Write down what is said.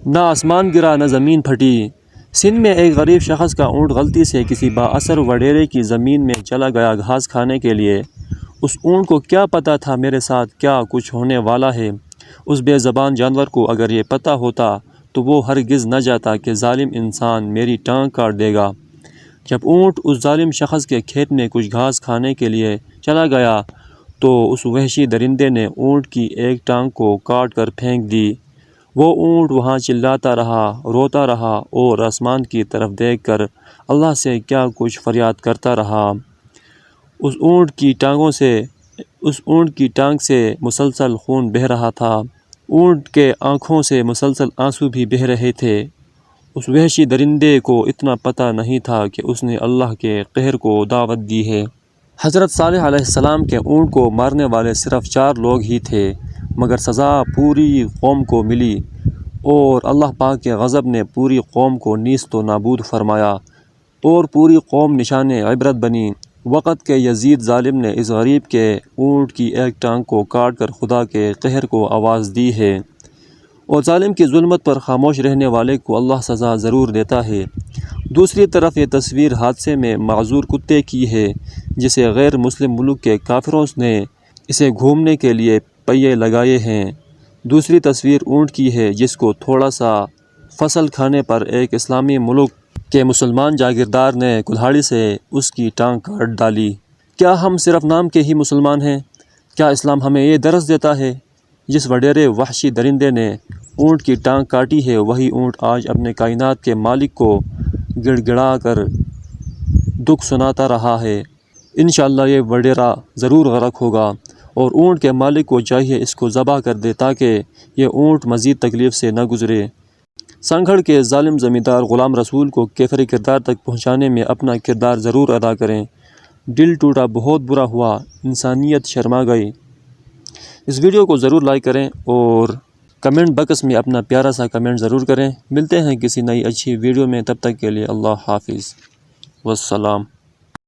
نہ آسمان گرا نہ زمین پھٹی۔ سندھ میں ایک غریب شخص کا اونٹ غلطی سے کسی با اثر وڈیرے کی زمین میں چلا گیا گھاس کھانے کے لیے۔ اس اونٹ کو کیا پتہ تھا میرے ساتھ کیا کچھ ہونے والا ہے۔ اس بے زبان جانور کو اگر یہ پتہ ہوتا تو وہ ہرگز نہ جاتا کہ ظالم انسان میری ٹانگ کاٹ دے گا۔ جب اونٹ اس ظالم شخص کے کھیت میں کچھ گھاس کھانے کے لیے چلا گیا تو اس وحشی درندے نے اونٹ کی ایک ٹانگ کو کاٹ کر پھینک دی۔ وہ اونٹ وہاں چلاتا رہا، روتا رہا اور آسمان کی طرف دیکھ کر اللہ سے کیا کچھ فریاد کرتا رہا۔ اس اونٹ کی ٹانگ سے مسلسل خون بہہ رہا تھا۔ اونٹ کے آنکھوں سے مسلسل آنسو بھی بہہ رہے تھے۔ اس وحشی درندے کو اتنا پتہ نہیں تھا کہ اس نے اللہ کے قہر کو دعوت دی ہے۔ حضرت صالح علیہ السلام کے اونٹ کو مارنے والے صرف 4 لوگ ہی تھے، مگر سزا پوری قوم کو ملی اور اللہ پاک کے غضب نے پوری قوم کو نیست و نابود فرمایا اور پوری قوم نشان عبرت بنی۔ وقت کے یزید ظالم نے اس غریب کے اونٹ کی ایک ٹانگ کو کاٹ کر خدا کے قہر کو آواز دی ہے، اور ظالم کی ظلمت پر خاموش رہنے والے کو اللہ سزا ضرور دیتا ہے۔ دوسری طرف یہ تصویر حادثے میں معذور کتے کی ہے جسے غیر مسلم ملک کے کافروں نے اسے گھومنے کے لیے پہیے لگائے ہیں۔ دوسری تصویر اونٹ کی ہے جس کو تھوڑا سا فصل کھانے پر ایک اسلامی ملک کے مسلمان جاگیردار نے کلہاڑی سے اس کی ٹانگ کاٹ ڈالی۔ کیا ہم صرف نام کے ہی مسلمان ہیں؟ کیا اسلام ہمیں یہ درس دیتا ہے؟ جس وڈیرے وحشی درندے نے اونٹ کی ٹانگ کاٹی ہے وہی اونٹ آج اپنے کائنات کے مالک کو گڑ گڑا کر دکھ سناتا رہا ہے۔ انشاءاللہ یہ وڈیرا ضرور غرق ہوگا اور اونٹ کے مالک کو چاہیے اس کو ذبح کر دے تاکہ یہ اونٹ مزید تکلیف سے نہ گزرے۔ سنگھڑ کے ظالم زمیندار غلام رسول کو کیفری کردار تک پہنچانے میں اپنا کردار ضرور ادا کریں۔ دل ٹوٹا، بہت برا ہوا، انسانیت شرما گئی۔ اس ویڈیو کو ضرور لائک کریں اور کمنٹ باکس میں اپنا پیارا سا کمنٹ ضرور کریں۔ ملتے ہیں کسی نئی اچھی ویڈیو میں، تب تک کے لیے اللہ حافظ والسلام۔